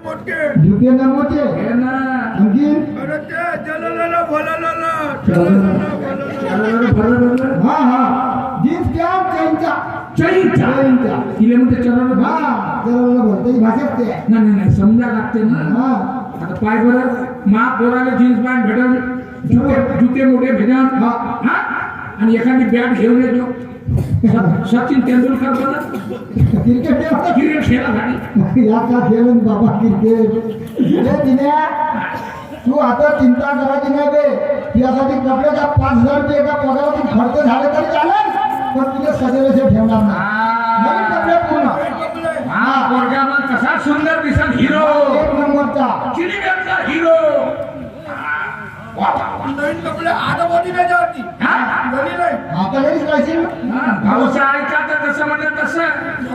झुके ना मोठे हे ना आणखी अरे ते जललला भोललला हा हा जीन्स कॅप चैनचा चैनचा चैनचा किलोमीटर चलवलं हा चला बोलते ही भाषेत ते नाही समजा लागते ना हा आता पाय बरं मा पोराला जीन्स पॅन्ट भेटल जुते मोठे भेटल हा आणि एखादी बॅट घेऊन येतो सचिन तेंडुलकर बनत क्रिकेट क्रिकेट खेळासाठी या का खेळून बाबा क्रिकेट हे दिन्या तू आता चिंता करायची नाही बे यासाठी कपड्याचा 5,000 रुपये एका पगारातून खर्च झाले तरी चालेल पण तुझे सगळे ठेवणार नाही नवीन कपडे पूर्ण हा पोरगाला कसा सुंदर दिसत हिरो एक नंबरचा चिलीगडचा हिरो नवीन कपडे आता मोठी त्याच्यावरती घरी नाही आता हेच राहशील भाऊचं ऐकायचं तसं म्हणलं तसं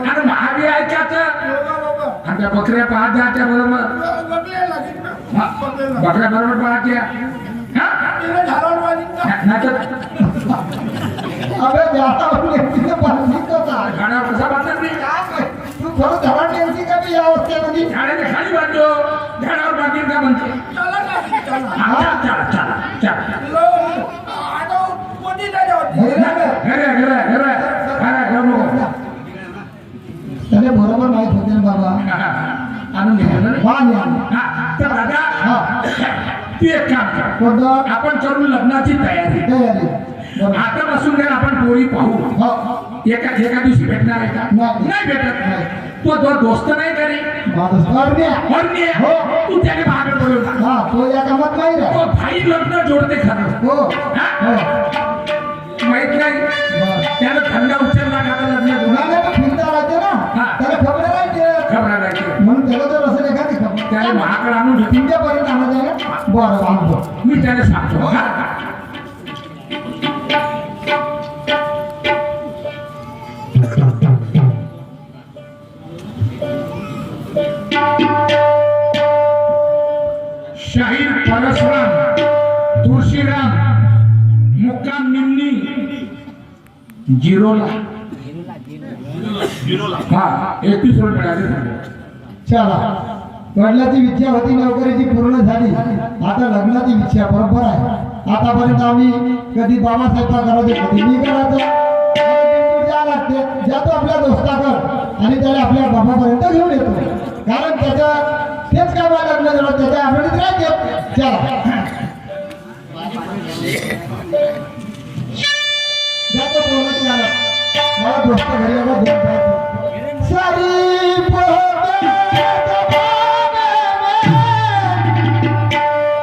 आणि महावी ऐकायचं बाबा आणि त्या बकऱ्या पाहत जा त्या बरोबर बघले लागेल ना बघले बकऱ्या बरोबर पाहत या तिने झाडावर बांधीन का नाहीतर अबे व्यापार व्यक्तीने बांधली कसा गाड्यावर कसा बांधत नाही तू खरं धरण नेमकी का बी या अवस्थेमध्ये झाडाच्या खाली बांधतो झाडावर बांधील का म्हणते चला ना चला चला आता मोठी त्याच्यावरती त्याने बरोबर माहित होते ना बाबा आणून घेतलं ना हा न्या. तर दादा तू एक काम कर कोणतं आपण करू लग्नाची तयारी तयारी बरोबर. आता बसून घ्या आपण पोरी पाहू हो एका दिवशी भेटणार आहे का नाही. नाही भेटत नाही. तो दोस्त नाही करे माणूस न्या. और हो. तू त्याने मागे बोलवला हा तो या कामात नाही रे तो भाई लग्न जोडते खरं हो हा? हो माहित नाही बरं. त्यानं थंडा उचलला का आता लग्न जोडलं? नाही नाही, फिरता राहते ना हा. त्याला खबर नाही ते खबर राहायची म्हणून त्याला जर असं एखादी खबर त्याने महाकडे आणून घेतली इंडियापर्यंत आणायचं आहे ना बरं आणतो मी त्याला सांगतो हा? शाहीर परशुराम तुळशीराम मुक्काम निमनी जिरोला हा 31 रोड मिळाले चला वडिलाची इच्छा होती नोकरीची पूर्ण झाली आता लग्नाची इच्छा बरोबर आहे आतापर्यंत आम्ही कधी बाबासाहेब करायचे कधी मी करायचं जा लागते जातो आपल्या दोस्ताकडे आणि त्याला आपल्या बाबापर्यंत घेऊन येतो कारण त्याचं तेच काम आहे लग्न झालं त्याच्या आपल्याला राहते चला जातो पोहोचत आला मला दोस्त घरी आला दोन तास सारी पोहोच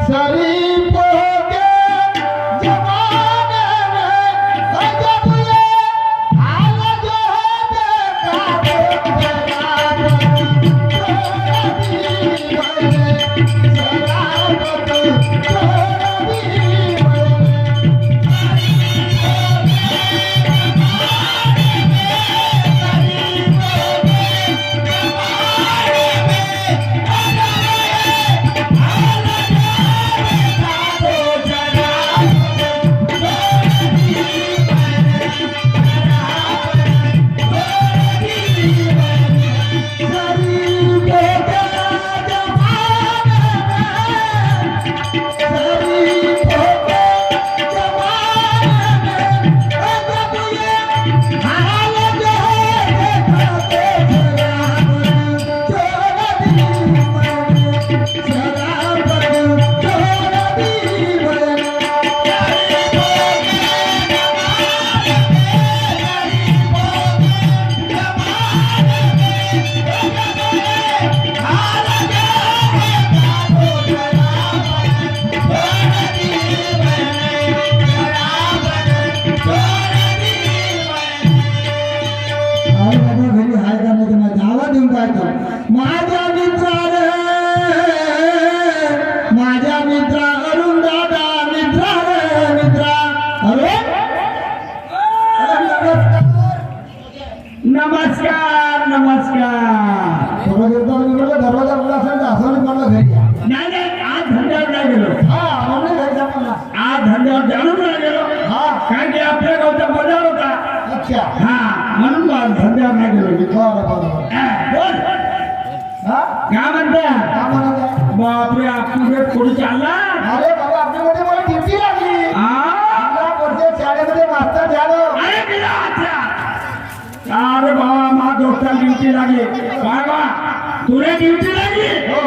सारी पोहोच जमाने में अजब ये हाल जो है का म्हणत आहे? बापरे आपली पुढे चालला अरे बाबा आपल्यामध्ये मला ड्युटी लागली मला कोणत्या शाळेमध्ये मास्तर झालो अरे बाबा मा दोस्ताला ड्युटी लागली काय बा तुला ड्युटी लागली हो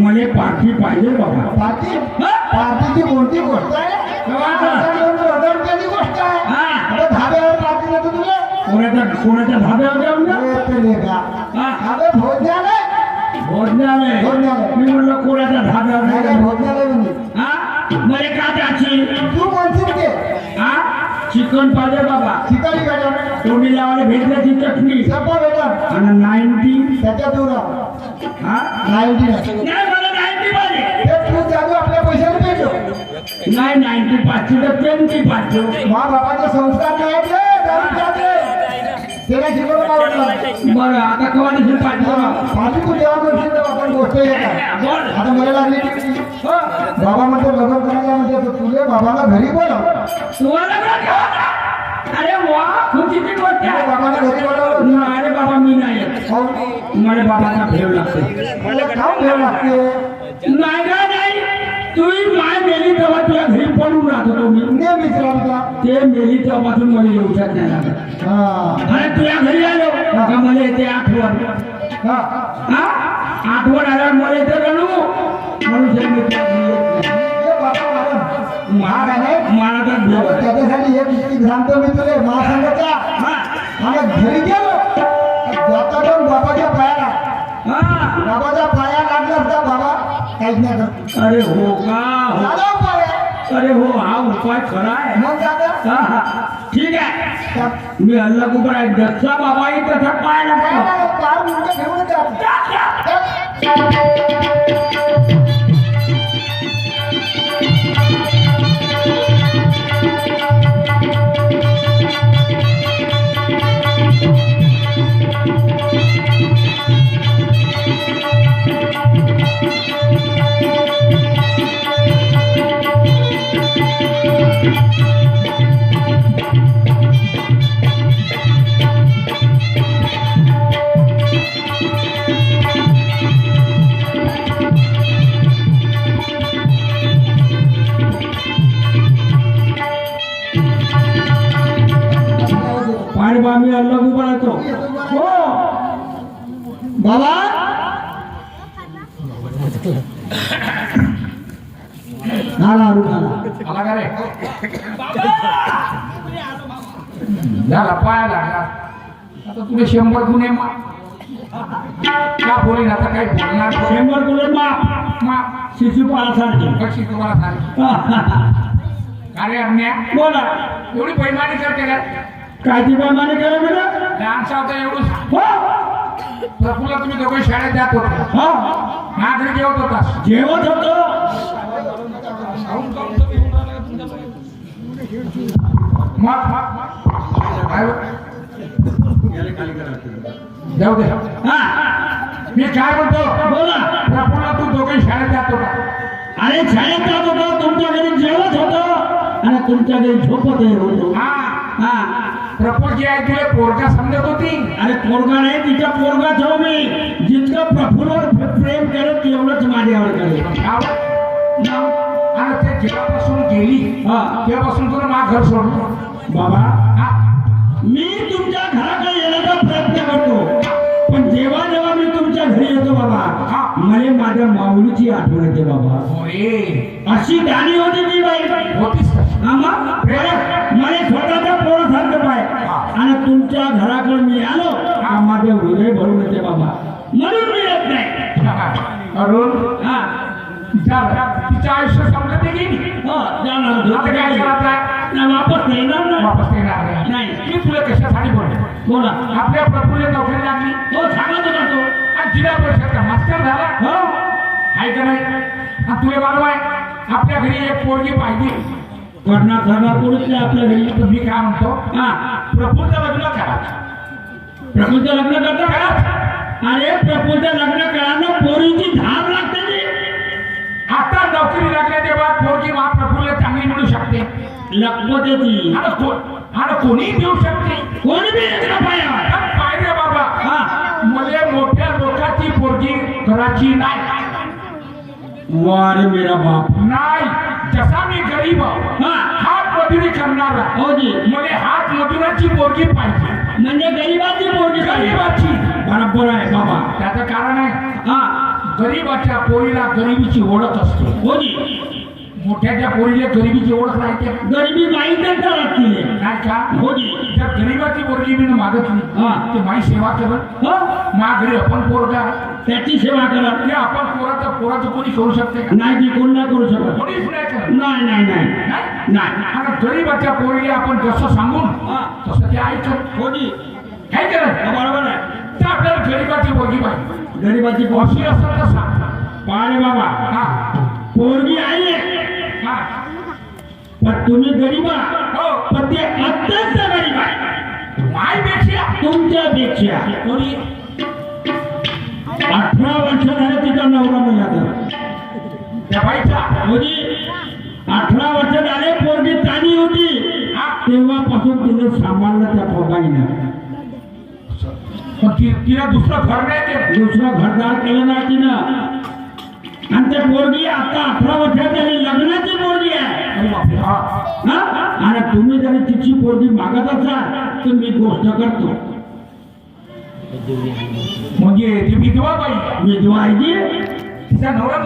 मला पार्टी पाहिजे बाबा पार्टी पार्टीची कोणती गोष्ट आहे केव्हा? 1000 रुपयाची गोष्ट आहे हा. आता धाब्यावर पार्टी देतो तुला कोणाच्या धाब्यावर जाऊन जा येते का हा. अबे भोजनालय भोजनालय भोजनालय. मी म्हणलं कोणाच्या धाब्यावर नाही जा. नाही, भोजनालय म्हणजे हा मला का द्यायची तू म्हणशील ते हा चिकन पाहिजे बाबा ठिकाणी भेटा तोंडी लावायला भेटण्याची चटणी सपा भेटा आणि 90 त्याच्या दूर हा 90 नाही मला 90 पाहिजे हे तू जादू आपल्या पैशाने भेटलो नाही 95 तर 25 मा बापाचे संस्कार नाही रे दारू प्यायचे. त्याला शिकवलं पाहिजे बरं आता केव्हा दिसेल पाहिजे पाणी तू जेव्हा म्हणशील तेव्हा आपण गोष्ट येतात बोल आता मला लागली ड्युटी. हो. बाबा म्हणतो लग्न करायला म्हणते तर तुझे बाबाला घरी बोलाव तुम्हाला काय कळलं? अरे वा खुशीची गोष्ट आहे बाबाला घरी बोलावलं अरे बाबा मी नाही येत. मला बाबाचा भेव लागते मला काम घ्यावं लागते नाही का नाही तुम्ही माय मेली तेव्हा तुला घरी पडून राहत होतो मी नेहमीच राहता ते मेली तेव्हापासून मला येऊशात नाही लागत हा अरे तुझ्या घरी आलो का मला येते आठवण हा हा आठवण आल्यावर मला येते गणू म्हणून मी तुझ्या घरी येत नाही. हे बाबा महाग आहे मला तर भेव आहे. त्याच्यासाठी एक युक्ती सांगतो मी तुले महासंघाच्या हा मला घरी गेलो जाता जाऊन बाबाच्या पायाला हा बाबाच्या पाया लागला असता बाबा काहीच नाही करत अरे हो का हो. झाला उपाय आहे. अरे हो हा उपाय खरा आहे मग जाता हा, हा. ठीक आहे मी हल्ला कुकर आहे जसा बाबाही तसा पाहायला पाहिजे. पार मुंडे घेऊन जात पाणी बा मी हल्ला कुकर येतो हो बाबा नाला रुकाला आला का रे झाला पाया लागला आता तुला 100 गुन्हे का बोलीन आता काही बोलणार 100 गुण माप मा शिशुपालासारखे कशी तुम्हाला सांग अरे अन्या बोला एवढी बैमानी करते का काय ती बेमाने केलं बेटा डान्स होता एवढं हो प्रफुल्ल तुम्ही दोघे शाळेत जात होता हा माझ्या जेवत होता जेवत होतो मग जाऊ दे हा मी काय म्हणतो बोला प्रफुल्ल तू दोघे शाळेत जात होता अरे शाळेत जात होतो तुमच्या घरी जेवत होतो आणि तुमच्या घरी झोपतही होतो हा हा प्रफुल्ल जी आहे तुला पोरगा समजत होती अरे पोरगा नाही तिच्या पोरगा ठेव मी जितकं प्रफुल्लवर प्रेम केलं तेवढंच माझ्यावर करेल आणि ते जेव्हापासून गेली हा तेव्हापासून तुला माझं घर सोडलं बाबा हा? मी तुमच्या घराकडे येण्याचा प्रयत्न करतो पण जेव्हा जेव्हा मी तुमच्या घरी येतो बाबा मला माझ्या माऊलीची आठवण येते बाबा होय अशी गाणी होती ती बाई होतीस का? हा मग? मला स्वतःच्या पोरासारखं पाय आणि तुमच्या घराकडे मी आलो का माझे हृदय भरून येते बाबा म्हणून मी येत नाही अरुण हा तिचं आयुष्य संपलं ते गेली हो जाणार आता काय करायचं आहे? नाही वापस नाही येणार ना वापस येणार नाही नाही मी तुला कशासाठी बोलतो बोला आपल्या प्रफुल्ल नोकरी लागली हो सांगत होता तो आणि जिल्हा परिषदचा मास्तर झाला हो आहे का नाही आणि तुला मालूम आहे आपल्या घरी एक पोरगी पाहिजे करणार कोणीच नाही आपल्या घरी तर मी काय म्हणतो हा प्रफुल्ल लग्न करा प्रफुल्लचं लग्न करता का अरे प्रफुल्लचं लग्न करायला पोरीची धार लागते ती आता नोकरी लागल्या तेव्हा पोरगी मा प्रफुल्ल चांगली मिळू शकते लखपतीची आणि कोणी देऊ शकते कोणी बी एका पायावर पाहिजे बाबा हा मला मोठ्या लोकांची पोरगी करायची नाही वारे मेरा बाप नाही, जसा मी गरीब हा. हात मजुरी करणारा, हो जी. मला हात मजुराची पोरगी पाहिजे, म्हणजे गरीबाची पोरगी पाहिजे. गरीबाची. बरोबर आहे बाबा. त्याचं कारण आहे, हा. गरीबाच्या पोरीला गरिबीची ओळख असते, हो जी. मोठ्याच्या पोरीला गरिबीची ओळख राहते का? गरिबी माहीतच लागते. नाही का? हो जी. जर गरीबाची पोरगी मी मागितली हा. ते माझी सेवा करत, हो. मा घरी आपण पोरगा त्याची सेवा करा. ते आपण पोराचं कोणी करू शकते का? नाही ती कोण नाही करू शकत. कोणीच नाही करत. नाही नाही नाही नाही? नाही. आता गरीबाच्या पोरीला आपण जसं सांगून हा. तसं ते ऐकत, हो जी. काय करत? बरोबर आहे. तर आपल्याला गरीबाची पोरगी पाहिजे, गरीबाची अशी पोरगी. असं तर सांग. पारे बाबा हा. पोरगी आहे हा. पण तुम्ही गरीबा. हो. पण ते अत्यंत गरीब आहे मायपेक्षा तुमच्यापेक्षा. कोणी 18 वर्ष झाले तिचा नवरा मिळाला तर. त्या बाईचा म्हणजे 18 वर्ष झाले पोरगी ताणी होती, हा. तेव्हापासून तिने सांभाळलं त्या पोराईनं. पण तिला दुसरं घर नाही केलं. दुसरं घरदार केलं नाही तिनं. आणि त्या पोरगी आता 18 वर्षात झाली, लग्नाची पोरगी आहे. अरे बापरे. हा. हा? आणि तुम्ही जरी तिची पोरगी मागत असाल तर मी गोष्ट करतो. म्हणजे ती विधवा बाई, विधवा आहे जी. तिचा नवरा